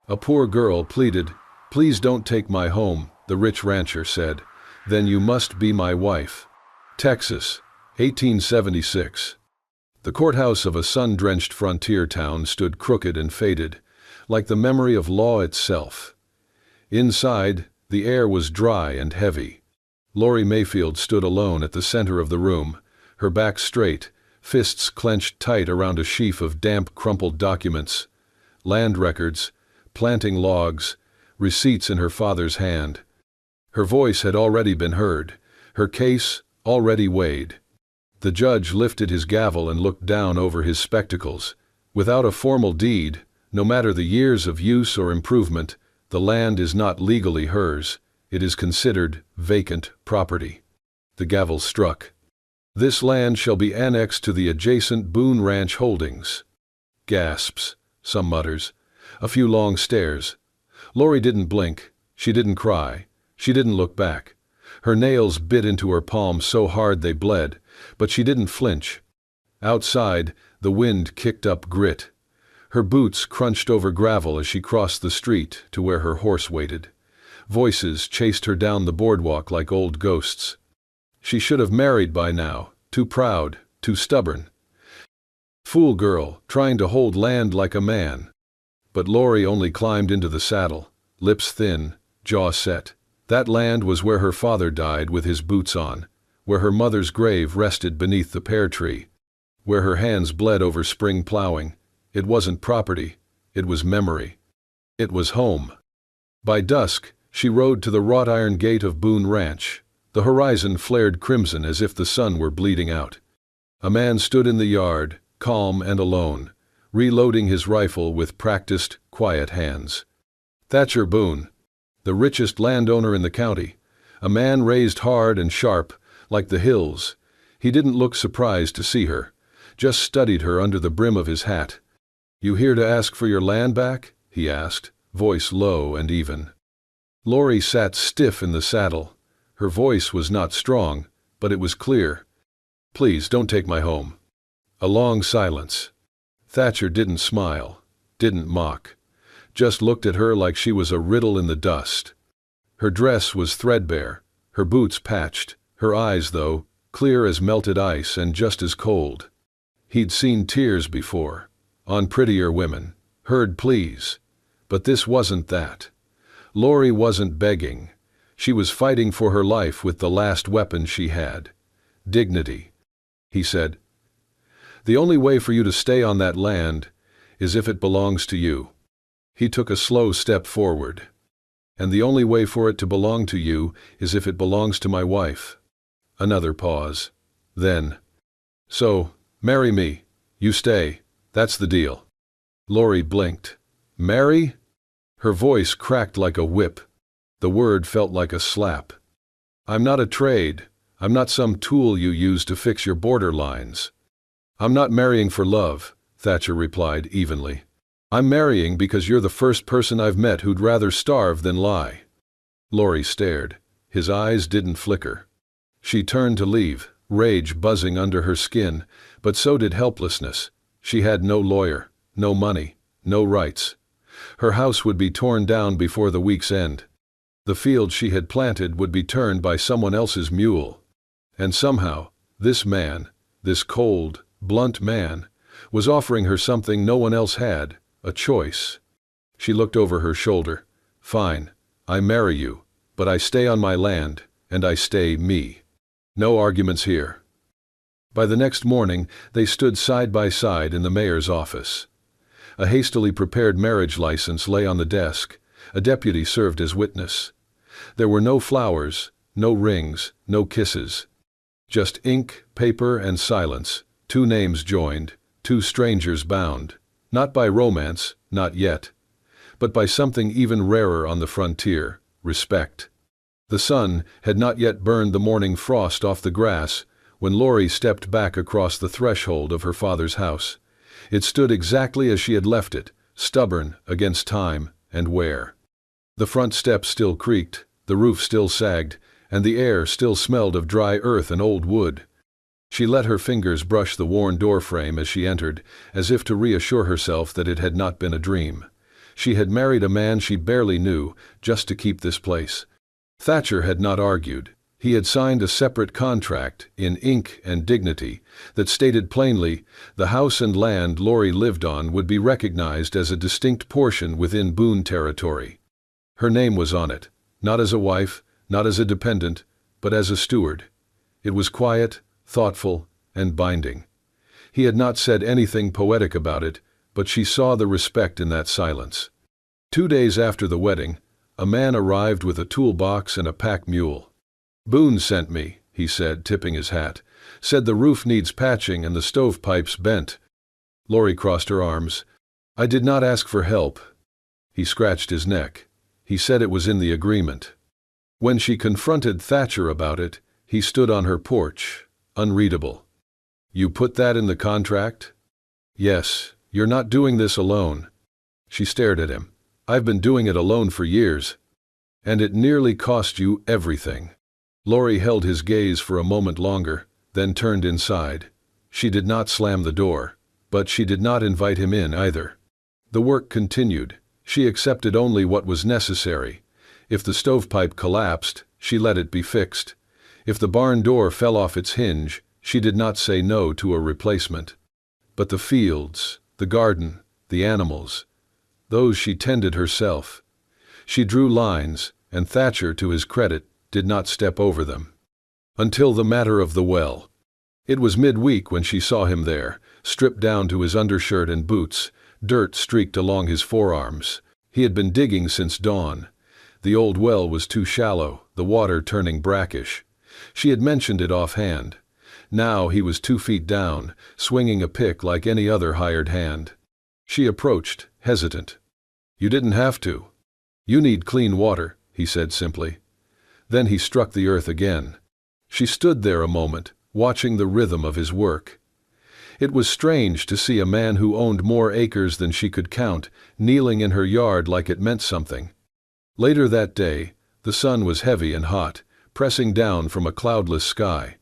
A poor girl pleaded, "Please don't take my home," the rich rancher said. "Then you must be my wife." Texas, 1876. The courthouse of a sun-drenched frontier town stood crooked and faded, like the memory of law itself. Inside, the air was dry and heavy. Lori Mayfield stood alone at the center of the room, her back straight, fists clenched tight around a sheaf of damp, crumpled documents. Land records, planting logs, receipts in her father's hand. Her voice had already been heard, her case already weighed. The judge lifted his gavel and looked down over his spectacles. Without a formal deed, no matter the years of use or improvement, the land is not legally hers. It is considered vacant property. The gavel struck. "This land shall be annexed to the adjacent Boone Ranch holdings." Gasps, some mutters, a few long stares. Lori didn't blink, she didn't cry, she didn't look back. Her nails bit into her palms so hard they bled, but she didn't flinch. Outside, the wind kicked up grit. Her boots crunched over gravel as she crossed the street to where her horse waited. Voices chased her down the boardwalk like old ghosts. She should have married by now, too proud, too stubborn. Fool girl, trying to hold land like a man. But Lori only climbed into the saddle, lips thin, jaw set. That land was where her father died with his boots on, where her mother's grave rested beneath the pear tree, where her hands bled over spring plowing. It wasn't property, it was memory. It was home. By dusk, she rode to the wrought iron gate of Boone Ranch. The horizon flared crimson as if the sun were bleeding out. A man stood in the yard, calm and alone, reloading his rifle with practiced, quiet hands. Thatcher Boone, the richest landowner in the county, a man raised hard and sharp, like the hills. He didn't look surprised to see her, just studied her under the brim of his hat. "You here to ask for your land back?" he asked, voice low and even. Lori sat stiff in the saddle. Her voice was not strong, but it was clear. "Please don't take my home." A long silence. Thatcher didn't smile, didn't mock, just looked at her like she was a riddle in the dust. Her dress was threadbare, her boots patched, her eyes, though, clear as melted ice and just as cold. He'd seen tears before, on prettier women, heard pleas, but this wasn't that. Lori wasn't begging. She was fighting for her life with the last weapon she had. Dignity. He said, "The only way for you to stay on that land is if it belongs to you." He took a slow step forward. "And the only way for it to belong to you is if it belongs to my wife." Another pause. Then, "So, marry me. You stay. That's the deal." Lori blinked. "Marry?" Her voice cracked like a whip. The word felt like a slap. "I'm not a trade. I'm not some tool you use to fix your border lines." "I'm not marrying for love," Thatcher replied evenly. "I'm marrying because you're the first person I've met who'd rather starve than lie." Lori stared. His eyes didn't flicker. She turned to leave, rage buzzing under her skin, but so did helplessness. She had no lawyer, no money, no rights. Her house would be torn down before the week's end. The field she had planted would be turned by someone else's mule. And somehow, this man, this cold, blunt man, was offering her something no one else had, a choice. She looked over her shoulder. "Fine, I marry you, but I stay on my land, and I stay me. No arguments here." By the next morning, they stood side by side in the mayor's office. A hastily prepared marriage license lay on the desk. A deputy served as witness. There were no flowers, no rings, no kisses. Just ink, paper, and silence. Two names joined, two strangers bound. Not by romance, not yet, but by something even rarer on the frontier, respect. The sun had not yet burned the morning frost off the grass when Lori stepped back across the threshold of her father's house. It stood exactly as she had left it, stubborn against time and wear. The front steps still creaked, the roof still sagged, and the air still smelled of dry earth and old wood. She let her fingers brush the worn doorframe as she entered, as if to reassure herself that it had not been a dream. She had married a man she barely knew just to keep this place. Thatcher had not argued. He had signed a separate contract, in ink and dignity, that stated plainly the house and land Laurie lived on would be recognized as a distinct portion within Boone territory. Her name was on it, not as a wife, not as a dependent, but as a steward. It was quiet, thoughtful, and binding. He had not said anything poetic about it, but she saw the respect in that silence. 2 days after the wedding, a man arrived with a toolbox and a pack mule. "Boone sent me," he said, tipping his hat. "Said the roof needs patching and the stovepipes bent." Laurie crossed her arms. "I did not ask for help." He scratched his neck. He said it was in the agreement. When she confronted Thatcher about it, he stood on her porch, unreadable. "You put that in the contract?" "Yes, you're not doing this alone." She stared at him. "I've been doing it alone for years." "And it nearly cost you everything." Laurie held his gaze for a moment longer, then turned inside. She did not slam the door, but she did not invite him in either. The work continued. She accepted only what was necessary. If the stovepipe collapsed, she let it be fixed. If the barn door fell off its hinge, she did not say no to a replacement. But the fields, the garden, the animals, those she tended herself. She drew lines, and Thatcher, to his credit, did not step over them. Until the matter of the well. It was midweek when she saw him there, stripped down to his undershirt and boots, dirt streaked along his forearms. He had been digging since dawn. The old well was too shallow, the water turning brackish. She had mentioned it offhand. Now he was 2 feet down, swinging a pick like any other hired hand. She approached, hesitant. "You didn't have to. You need clean water," he said simply. Then he struck the earth again. She stood there a moment, watching the rhythm of his work. It was strange to see a man who owned more acres than she could count, kneeling in her yard like it meant something. Later that day, the sun was heavy and hot, pressing down from a cloudless sky.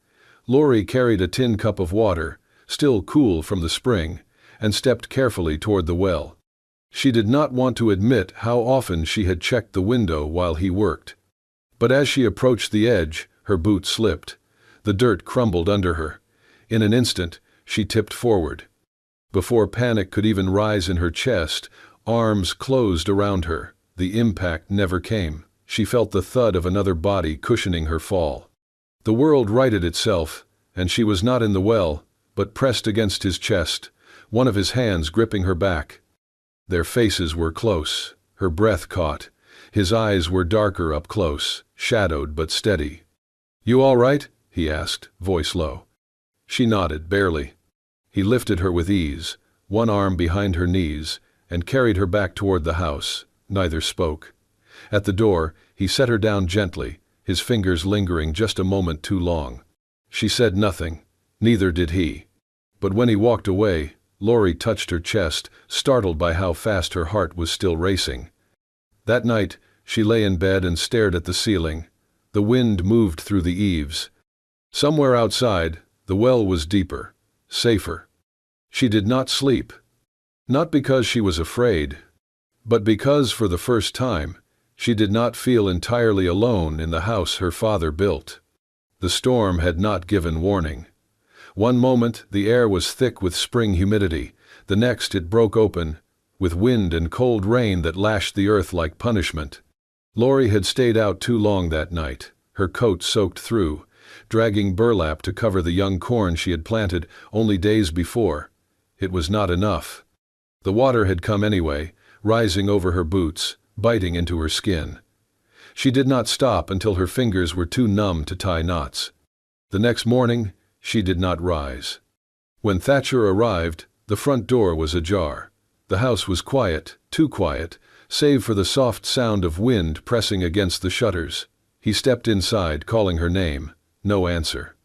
Laurie carried a tin cup of water, still cool from the spring, and stepped carefully toward the well. She did not want to admit how often she had checked the window while he worked. But as she approached the edge, her boot slipped. The dirt crumbled under her. In an instant, she tipped forward. Before panic could even rise in her chest, arms closed around her. The impact never came. She felt the thud of another body cushioning her fall. The world righted itself, and she was not in the well, but pressed against his chest, one of his hands gripping her back. Their faces were close, her breath caught. His eyes were darker up close, shadowed but steady. "You all right?" he asked, voice low. She nodded, barely. He lifted her with ease, one arm behind her knees, and carried her back toward the house. Neither spoke. At the door, he set her down gently, his fingers lingering just a moment too long. She said nothing, neither did he. But when he walked away, Laurie touched her chest, startled by how fast her heart was still racing. That night, she lay in bed and stared at the ceiling. The wind moved through the eaves. Somewhere outside, the well was deeper, safer. She did not sleep. Not because she was afraid, but because, for the first time, she did not feel entirely alone in the house her father built. The storm had not given warning. One moment, the air was thick with spring humidity. The next, it broke open, with wind and cold rain that lashed the earth like punishment. Laurie had stayed out too long that night, her coat soaked through, dragging burlap to cover the young corn she had planted only days before. It was not enough. The water had come anyway, rising over her boots, biting into her skin. She did not stop until her fingers were too numb to tie knots. The next morning, she did not rise. When Thatcher arrived, the front door was ajar. The house was quiet, too quiet, save for the soft sound of wind pressing against the shutters. He stepped inside, calling her name. No answer.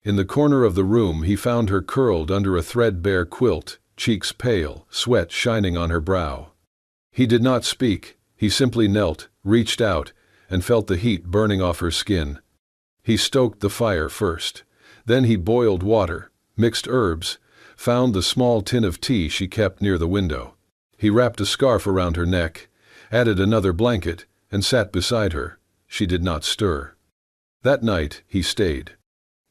In the corner of the room, he found her curled under a threadbare quilt, cheeks pale, sweat shining on her brow. He did not speak. He simply knelt, reached out, and felt the heat burning off her skin. He stoked the fire first. Then he boiled water, mixed herbs, found the small tin of tea she kept near the window. He wrapped a scarf around her neck, added another blanket, and sat beside her. She did not stir. That night he stayed.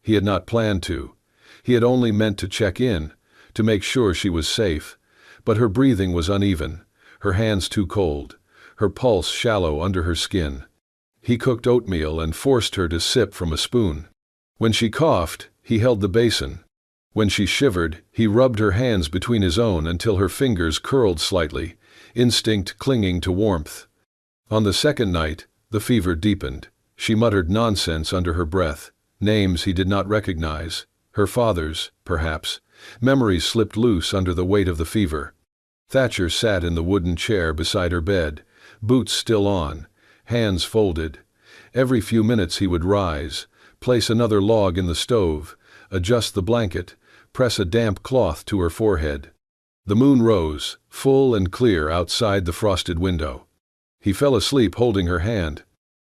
He had not planned to. He had only meant to check in, to make sure she was safe. But her breathing was uneven, her hands too cold, her pulse shallow under her skin. He cooked oatmeal and forced her to sip from a spoon. When she coughed, he held the basin. When she shivered, he rubbed her hands between his own until her fingers curled slightly, instinct clinging to warmth. On the second night, the fever deepened. She muttered nonsense under her breath, names he did not recognize, her father's, perhaps. Memories slipped loose under the weight of the fever. Thatcher sat in the wooden chair beside her bed, boots still on, hands folded. Every few minutes he would rise, place another log in the stove, adjust the blanket, press a damp cloth to her forehead. The moon rose, full and clear outside the frosted window. He fell asleep holding her hand.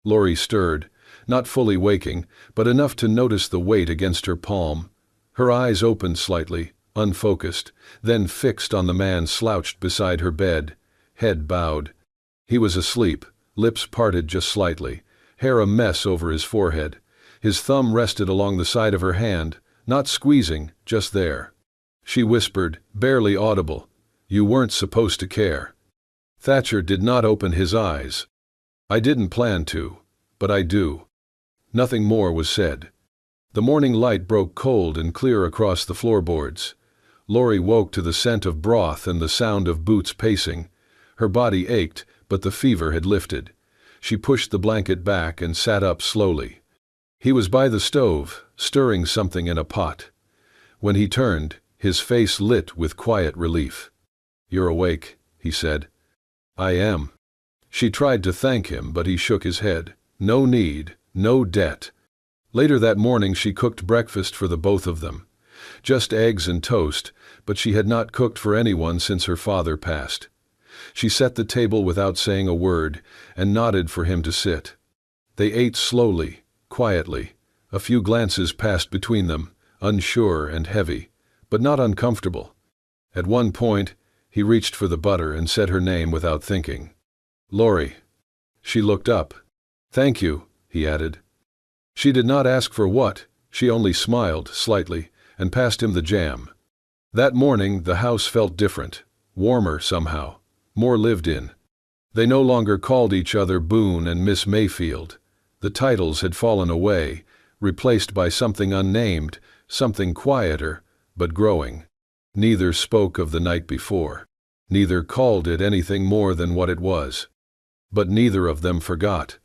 Lori stirred, not fully waking, but enough to notice the weight against her palm. Her eyes opened slightly, unfocused, then fixed on the man slouched beside her bed, head bowed. He was asleep, lips parted just slightly, hair a mess over his forehead. His thumb rested along the side of her hand, not squeezing, just there. She whispered, barely audible, "You weren't supposed to care." Thatcher did not open his eyes. "I didn't plan to, but I do." Nothing more was said. The morning light broke cold and clear across the floorboards. Lori woke to the scent of broth and the sound of boots pacing. Her body ached, but the fever had lifted. She pushed the blanket back and sat up slowly. He was by the stove, stirring something in a pot. When he turned, his face lit with quiet relief. "You're awake," he said. "I am." She tried to thank him, but he shook his head. No need, no debt. Later that morning she cooked breakfast for the both of them. Just eggs and toast, but she had not cooked for anyone since her father passed. She set the table without saying a word, and nodded for him to sit. They ate slowly, quietly. A few glances passed between them, unsure and heavy, but not uncomfortable. At one point, he reached for the butter and said her name without thinking. "Lori." She looked up. "Thank you," he added. She did not ask for what, she only smiled slightly and passed him the jam. That morning the house felt different, warmer somehow, more lived in. They no longer called each other Boone and Miss Mayfield. The titles had fallen away, replaced by something unnamed, something quieter, but growing. Neither spoke of the night before. Neither called it anything more than what it was. But neither of them forgot.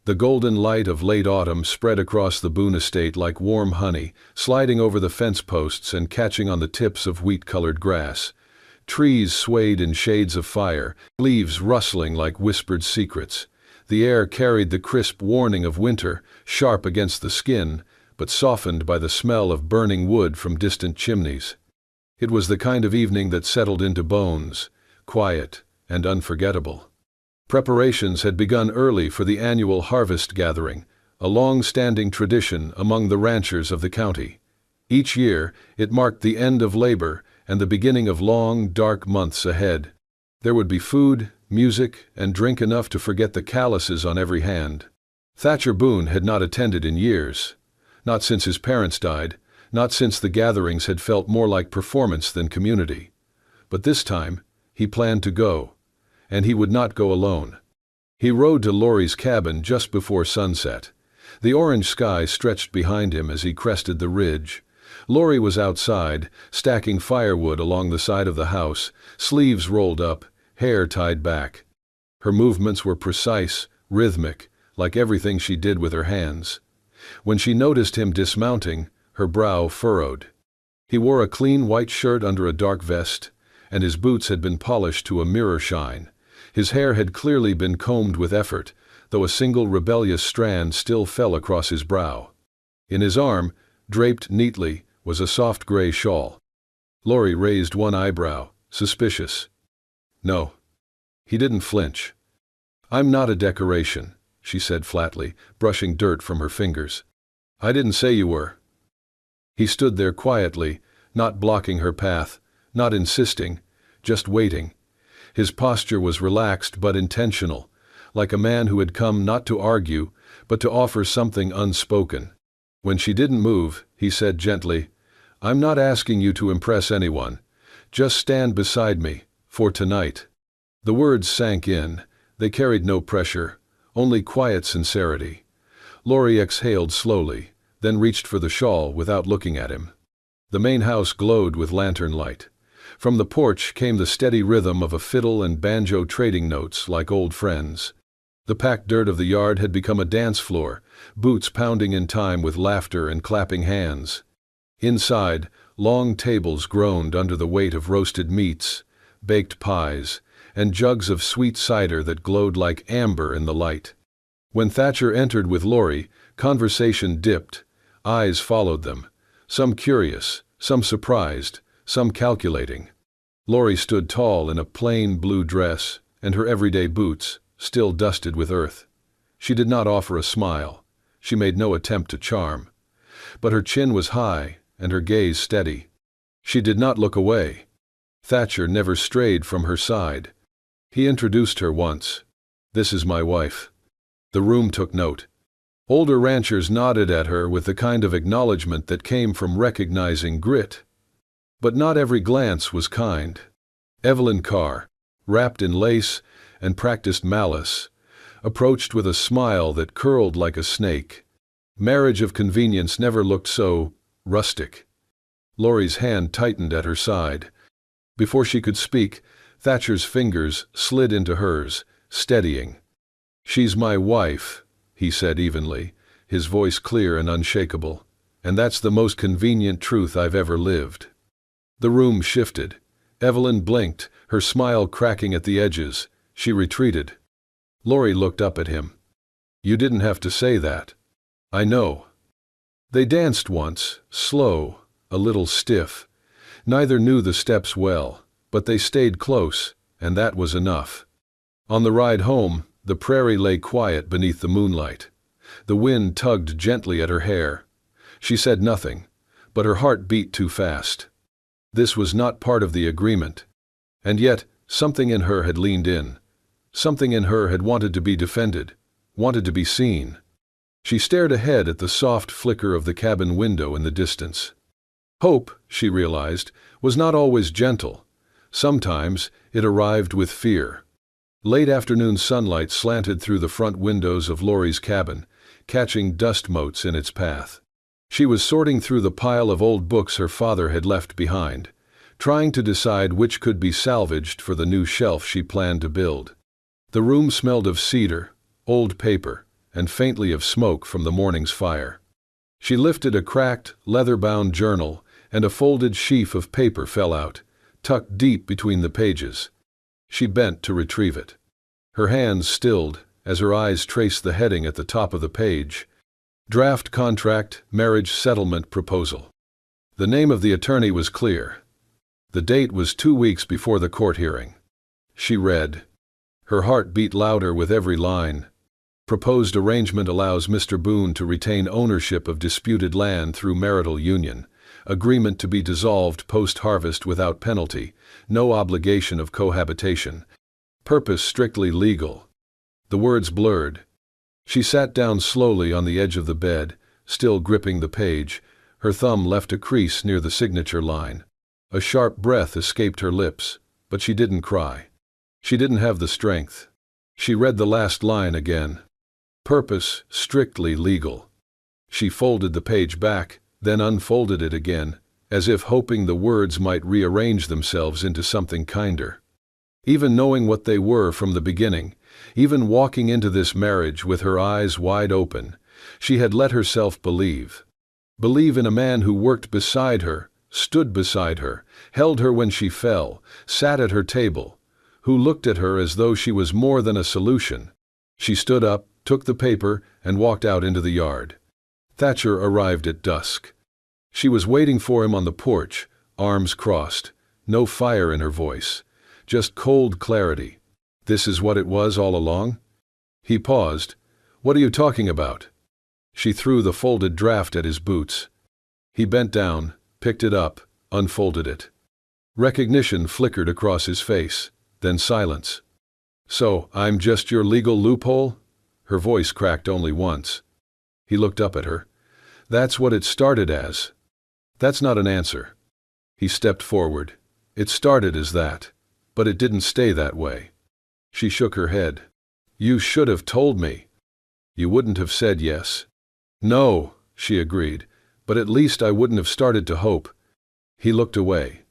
The golden light of late autumn spread across the Boone estate like warm honey, sliding over the fence posts and catching on the tips of wheat-colored grass. Trees swayed in shades of fire, leaves rustling like whispered secrets. The air carried the crisp warning of winter, sharp against the skin, but softened by the smell of burning wood from distant chimneys. It was the kind of evening that settled into bones, quiet and unforgettable. Preparations had begun early for the annual harvest gathering, a long-standing tradition among the ranchers of the county. Each year, it marked the end of labor and the beginning of long, dark months ahead. There would be food, music, and drink enough to forget the calluses on every hand. Thatcher Boone had not attended in years. Not since his parents died, not since the gatherings had felt more like performance than community. But this time, he planned to go. And he would not go alone. He rode to Lori's cabin just before sunset. The orange sky stretched behind him as he crested the ridge. Lori was outside, stacking firewood along the side of the house, sleeves rolled up, hair tied back. Her movements were precise, rhythmic, like everything she did with her hands. When she noticed him dismounting, her brow furrowed. He wore a clean white shirt under a dark vest, and his boots had been polished to a mirror shine. His hair had clearly been combed with effort, though a single rebellious strand still fell across his brow. In his arm, draped neatly, was a soft gray shawl. Lori raised one eyebrow, suspicious. "No." He didn't flinch. "I'm not a decoration," she said flatly, brushing dirt from her fingers. "I didn't say you were." He stood there quietly, not blocking her path, not insisting, just waiting. His posture was relaxed but intentional, like a man who had come not to argue, but to offer something unspoken. When she didn't move, he said gently, "I'm not asking you to impress anyone. Just stand beside me, for tonight." The words sank in. They carried no pressure, only quiet sincerity. Laurie exhaled slowly, then reached for the shawl without looking at him. The main house glowed with lantern light. From the porch came the steady rhythm of a fiddle and banjo trading notes like old friends. The packed dirt of the yard had become a dance floor, boots pounding in time with laughter and clapping hands. Inside, long tables groaned under the weight of roasted meats, baked pies, and jugs of sweet cider that glowed like amber in the light. When Thatcher entered with Laurie, conversation dipped. Eyes followed them, some curious, some surprised, some calculating. Laurie stood tall in a plain blue dress, and her everyday boots, still dusted with earth. She did not offer a smile. She made no attempt to charm. But her chin was high, and her gaze steady. She did not look away. Thatcher never strayed from her side. He introduced her once. "This is my wife." The room took note. Older ranchers nodded at her with the kind of acknowledgement that came from recognizing grit. But not every glance was kind. Evelyn Carr, wrapped in lace and practiced malice, approached with a smile that curled like a snake. Marriage of convenience never looked so rustic. Laurie's hand tightened at her side. Before she could speak, Thatcher's fingers slid into hers, steadying. "She's my wife," he said evenly, his voice clear and unshakable, "and that's the most convenient truth I've ever lived." The room shifted. Evelyn blinked, her smile cracking at the edges. She retreated. Laurie looked up at him. "You didn't have to say that. I know." They danced once, slow, a little stiff. Neither knew the steps well, but they stayed close, and that was enough. On the ride home, the prairie lay quiet beneath the moonlight. The wind tugged gently at her hair. She said nothing, but her heart beat too fast. This was not part of the agreement. And yet, something in her had leaned in. Something in her had wanted to be defended, wanted to be seen. She stared ahead at the soft flicker of the cabin window in the distance. Hope, she realized, was not always gentle. Sometimes it arrived with fear. Late afternoon sunlight slanted through the front windows of Laurie's cabin, catching dust motes in its path. She was sorting through the pile of old books her father had left behind, trying to decide which could be salvaged for the new shelf she planned to build. The room smelled of cedar, old paper, and faintly of smoke from the morning's fire. She lifted a cracked, leather-bound journal, and a folded sheaf of paper fell out, tucked deep between the pages. She bent to retrieve it. Her hands stilled as her eyes traced the heading at the top of the page. Draft Contract, Marriage Settlement Proposal. The name of the attorney was clear. The date was 2 weeks before the court hearing. She read. Her heart beat louder with every line. Proposed arrangement allows Mr. Boone to retain ownership of disputed land through marital union. Agreement to be dissolved post-harvest without penalty. No obligation of cohabitation. Purpose strictly legal. The words blurred. She sat down slowly on the edge of the bed, still gripping the page. Her thumb left a crease near the signature line. A sharp breath escaped her lips, but she didn't cry. She didn't have the strength. She read the last line again. Purpose strictly legal. She folded the page back, then unfolded it again, as if hoping the words might rearrange themselves into something kinder. Even knowing what they were from the beginning, even walking into this marriage with her eyes wide open, she had let herself believe. Believe in a man who worked beside her, stood beside her, held her when she fell, sat at her table, who looked at her as though she was more than a solution. She stood up, took the paper, and walked out into the yard. Thatcher arrived at dusk. She was waiting for him on the porch, arms crossed, no fire in her voice, just cold clarity. This is what it was all along? He paused. What are you talking about? She threw the folded draft at his boots. He bent down, picked it up, unfolded it. Recognition flickered across his face. then silence. "So, I'm just your legal loophole?" Her voice cracked only once. He looked up at her. "That's what it started as." "That's not an answer." He stepped forward. "It started as that. But it didn't stay that way." She shook her head. "You should have told me." "You wouldn't have said yes." "No," she agreed, "but at least I wouldn't have started to hope." He looked away.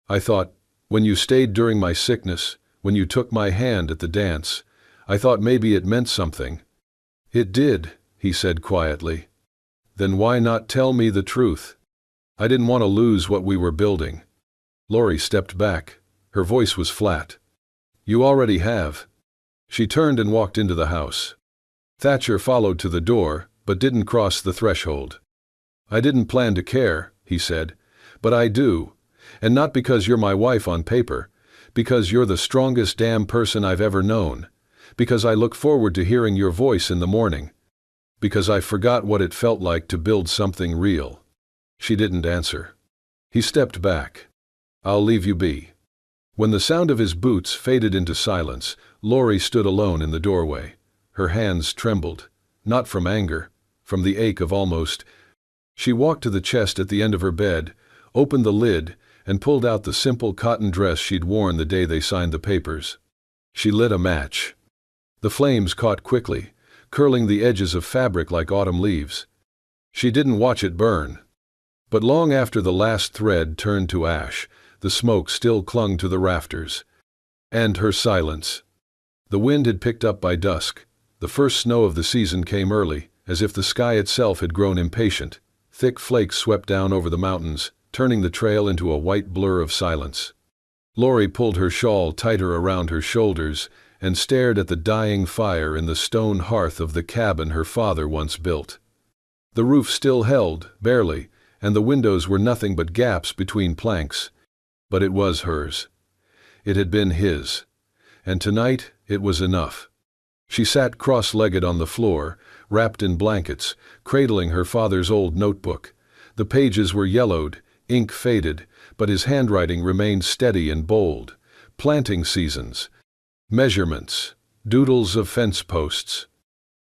"I thought, when you stayed during my sickness, when you took my hand at the dance, I thought maybe it meant something." "It did," he said quietly. "Then why not tell me the truth?" "I didn't want to lose what we were building." Lori stepped back. Her voice was flat. "You already have." She turned and walked into the house. Thatcher followed to the door, but didn't cross the threshold. "I didn't plan to care," he said, "but I do. And not because you're my wife on paper, because you're the strongest damn person I've ever known, because I look forward to hearing your voice in the morning, because I forgot what it felt like to build something real." She didn't answer. He stepped back. "I'll leave you be." When the sound of his boots faded into silence, Lori stood alone in the doorway. Her hands trembled, not from anger, from the ache of almost. She walked to the chest at the end of her bed, opened the lid, and pulled out the simple cotton dress she'd worn the day they signed the papers. She lit a match. The flames caught quickly, curling the edges of fabric like autumn leaves. She didn't watch it burn. But long after the last thread turned to ash, the smoke still clung to the rafters. And her silence. The wind had picked up by dusk. The first snow of the season came early, as if the sky itself had grown impatient. Thick flakes swept down over the mountains, turning the trail into a white blur of silence. Lori pulled her shawl tighter around her shoulders and stared at the dying fire in the stone hearth of the cabin her father once built. The roof still held, barely, and the windows were nothing but gaps between planks. But it was hers. It had been his. And tonight it was enough. She sat cross-legged on the floor, wrapped in blankets, cradling her father's old notebook. The pages were yellowed, ink faded, but his handwriting remained steady and bold. Planting seasons, measurements, doodles of fence posts,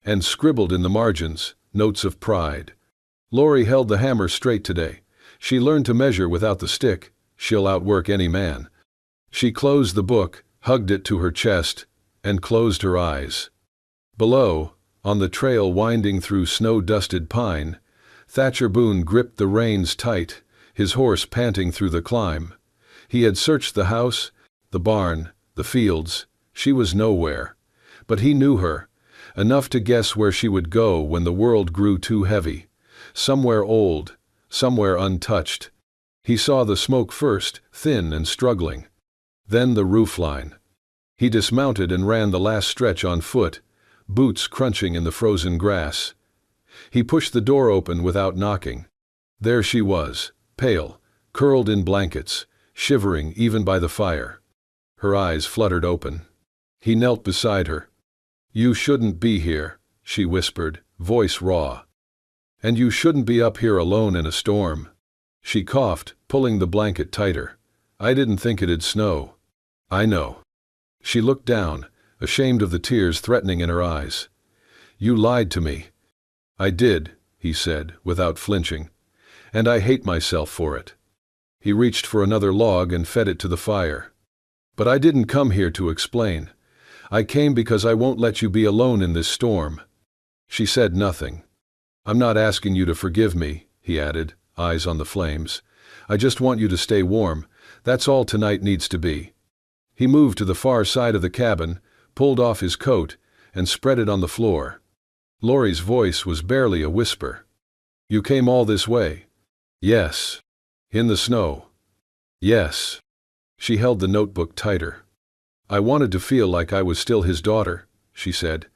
and scribbled in the margins, notes of pride. Lori held the hammer straight today. She learned to measure without the stick. She'll outwork any man. She closed the book, hugged it to her chest, and closed her eyes. Below, on the trail winding through snow-dusted pine, Thatcher Boone gripped the reins tight, his horse panting through the climb. He had searched the house, the barn, the fields. She was nowhere. But he knew her, enough to guess where she would go when the world grew too heavy. Somewhere old, somewhere untouched. He saw the smoke first, thin and struggling. Then the roofline. He dismounted and ran the last stretch on foot, boots crunching in the frozen grass. He pushed the door open without knocking. There she was, pale, curled in blankets, shivering even by the fire. Her eyes fluttered open. He knelt beside her. "You shouldn't be here," she whispered, voice raw. "And you shouldn't be up here alone in a storm." She coughed, pulling the blanket tighter. "I didn't think it'd snow." "I know." She looked down, ashamed of the tears threatening in her eyes. "You lied to me." "I did," he said, without flinching. "And I hate myself for it." He reached for another log and fed it to the fire. "But I didn't come here to explain. I came because I won't let you be alone in this storm." She said nothing. "I'm not asking you to forgive me," he added, eyes on the flames. "I just want you to stay warm. That's all tonight needs to be." He moved to the far side of the cabin, pulled off his coat, and spread it on the floor. Lori's voice was barely a whisper. "You came all this way?" "Yes." "In the snow?" "Yes." She held the notebook tighter. "I wanted to feel like I was still his daughter," she said,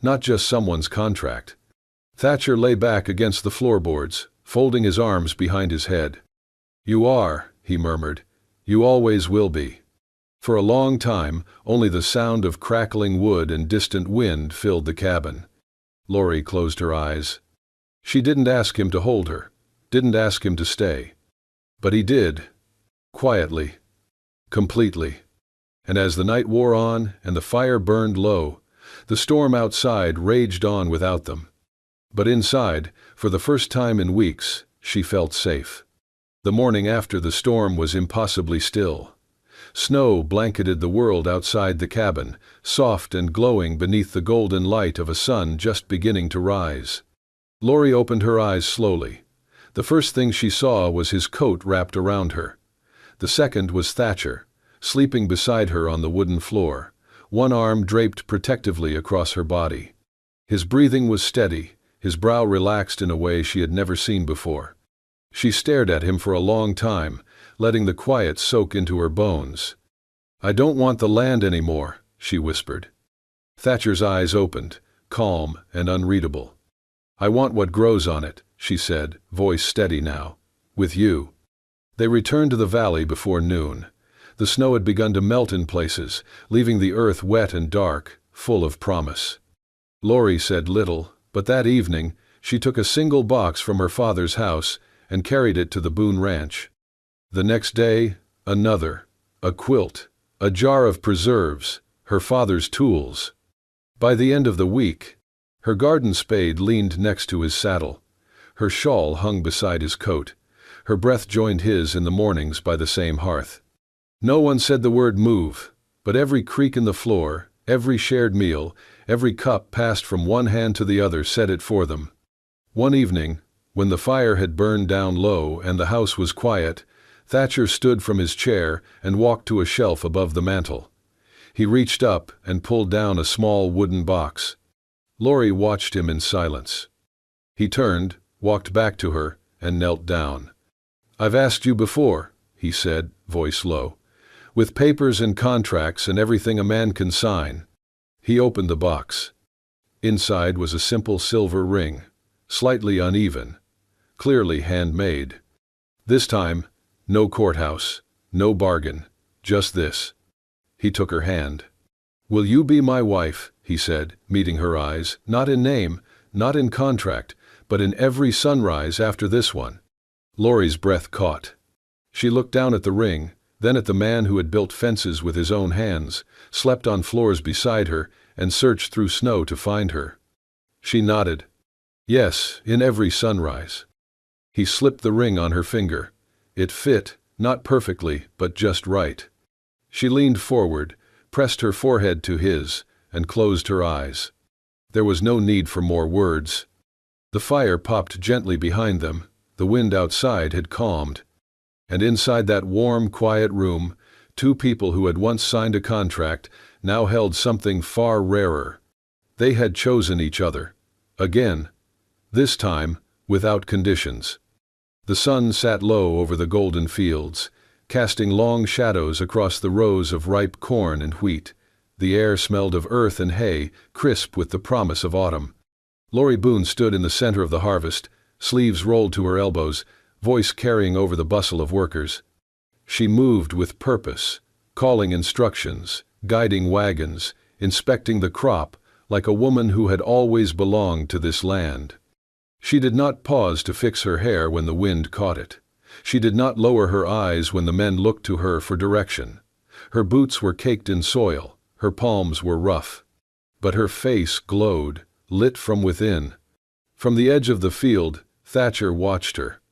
"not just someone's contract." Thatcher lay back against the floorboards, folding his arms behind his head. "You are," he murmured. "You always will be." For a long time, only the sound of crackling wood and distant wind filled the cabin. Lori closed her eyes. She didn't ask him to hold her, didn't ask him to stay. But he did. Quietly. Completely. And as the night wore on and the fire burned low, the storm outside raged on without them. But inside, for the first time in weeks, she felt safe. The morning after the storm was impossibly still. Snow blanketed the world outside the cabin, soft and glowing beneath the golden light of a sun just beginning to rise. Lori opened her eyes slowly. The first thing she saw was his coat wrapped around her. The second was Thatcher, sleeping beside her on the wooden floor, one arm draped protectively across her body. His breathing was steady, his brow relaxed in a way she had never seen before. She stared at him for a long time, letting the quiet soak into her bones. "I don't want the land anymore," she whispered. Thatcher's eyes opened, calm and unreadable. "I want what grows on it," she said, voice steady now. "With you." They returned to the valley before noon. The snow had begun to melt in places, leaving the earth wet and dark, full of promise. Lori said little, but that evening she took a single box from her father's house and carried it to the Boone Ranch. The next day, another, a quilt, a jar of preserves, her father's tools. By the end of the week, her garden spade leaned next to his saddle. Her shawl hung beside his coat. Her breath joined his in the mornings by the same hearth. No one said the word move, but every creak in the floor, every shared meal, every cup passed from one hand to the other said it for them. One evening, when the fire had burned down low and the house was quiet, Thatcher stood from his chair and walked to a shelf above the mantel. He reached up and pulled down a small wooden box. Lori watched him in silence. He turned, walked back to her, and knelt down. "I've asked you before," he said, voice low. "With papers and contracts and everything a man can sign." He opened the box. Inside was a simple silver ring, slightly uneven, clearly handmade. This time, no courthouse, no bargain, just this. He took her hand. "Will you be my wife?" he said, meeting her eyes, "not in name, not in contract, but in every sunrise after this one." Lori's breath caught. She looked down at the ring, then at the man who had built fences with his own hands, slept on floors beside her, and searched through snow to find her. She nodded. "Yes, in every sunrise." He slipped the ring on her finger. It fit, not perfectly, but just right. She leaned forward, pressed her forehead to his, and closed her eyes. There was no need for more words. The fire popped gently behind them, the wind outside had calmed. And inside that warm, quiet room, two people who had once signed a contract now held something far rarer. They had chosen each other. Again. This time, without conditions. The sun sat low over the golden fields, casting long shadows across the rows of ripe corn and wheat. The air smelled of earth and hay, crisp with the promise of autumn. Lori Boone stood in the center of the harvest, sleeves rolled to her elbows, voice carrying over the bustle of workers. She moved with purpose, calling instructions, guiding wagons, inspecting the crop, like a woman who had always belonged to this land. She did not pause to fix her hair when the wind caught it. She did not lower her eyes when the men looked to her for direction. Her boots were caked in soil, her palms were rough. But her face glowed, lit from within. From the edge of the field, Thatcher watched her.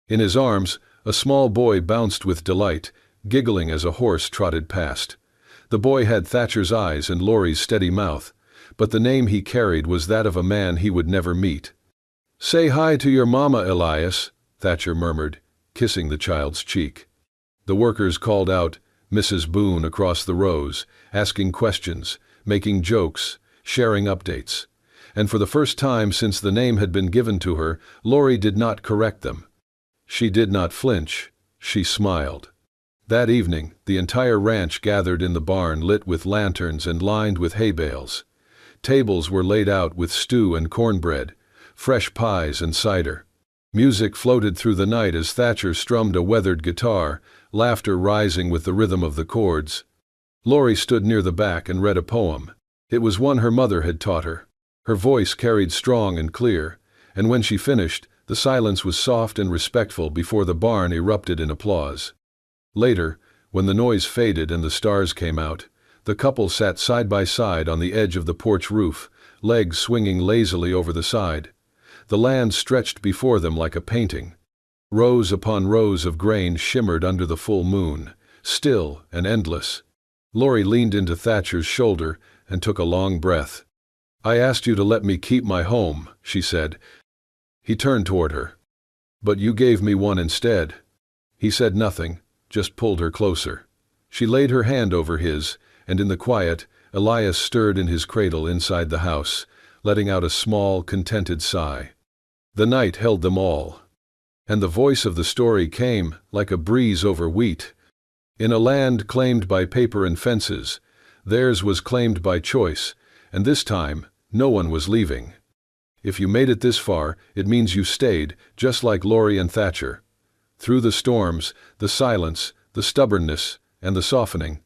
In his arms, a small boy bounced with delight, giggling as a horse trotted past. The boy had Thatcher's eyes and Lori's steady mouth, but the name he carried was that of a man he would never meet. "Say hi to your mama, Elias," Thatcher murmured, kissing the child's cheek. The workers called out, Mrs. Boone across the rows, asking questions, making jokes, sharing updates. And for the first time since the name had been given to her, Lori did not correct them. She did not flinch, she smiled. That evening, the entire ranch gathered in the barn lit with lanterns and lined with hay bales. Tables were laid out with stew and cornbread, fresh pies and cider. Music floated through the night as Thatcher strummed a weathered guitar, laughter rising with the rhythm of the chords. Lori stood near the back and read a poem. It was one her mother had taught her. Her voice carried strong and clear, and when she finished, the silence was soft and respectful before the barn erupted in applause. Later, When the noise faded and the stars came out, the couple sat side by side on the edge of the porch roof, legs swinging lazily over the side. The land stretched before them like a painting. Rows upon rows of grain shimmered under the full moon, still and endless. Laurie leaned into Thatcher's shoulder and took a long breath. "I asked you to let me keep my home," she said. He turned toward her. "But you gave me one instead." He said nothing, just pulled her closer. She laid her hand over his, and in the quiet, Elias stirred in his cradle inside the house, letting out a small, contented sigh. The night held them all. And the voice of the story came, like a breeze over wheat. In a land claimed by paper and fences, theirs was claimed by choice, and this time, no one was leaving. If you made it this far, it means you stayed, just like Laurie and Thatcher. Through the storms, the silence, the stubbornness, and the softening.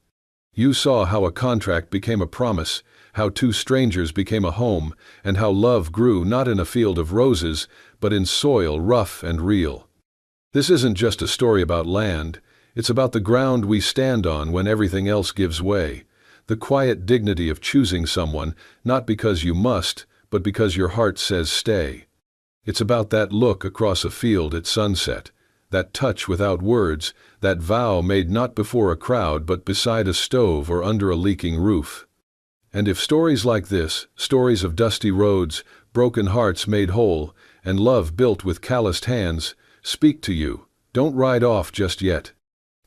You saw how a contract became a promise, how two strangers became a home, and how love grew not in a field of roses, but in soil rough and real. This isn't just a story about land, it's about the ground we stand on when everything else gives way, the quiet dignity of choosing someone, not because you must, but because your heart says stay. It's about that look across a field at sunset, that touch without words, that vow made not before a crowd but beside a stove or under a leaking roof. And if stories like this, stories of dusty roads, broken hearts made whole, and love built with calloused hands, speak to you, don't ride off just yet.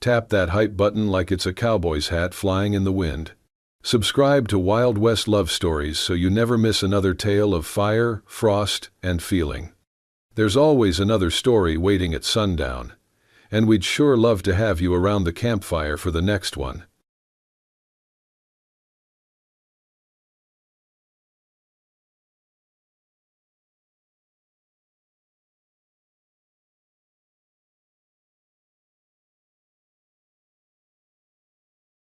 Tap that hype button like it's a cowboy's hat flying in the wind. Subscribe to Wild West Love Stories so you never miss another tale of fire, frost, and feeling. There's always another story waiting at sundown, and we'd sure love to have you around the campfire for the next one.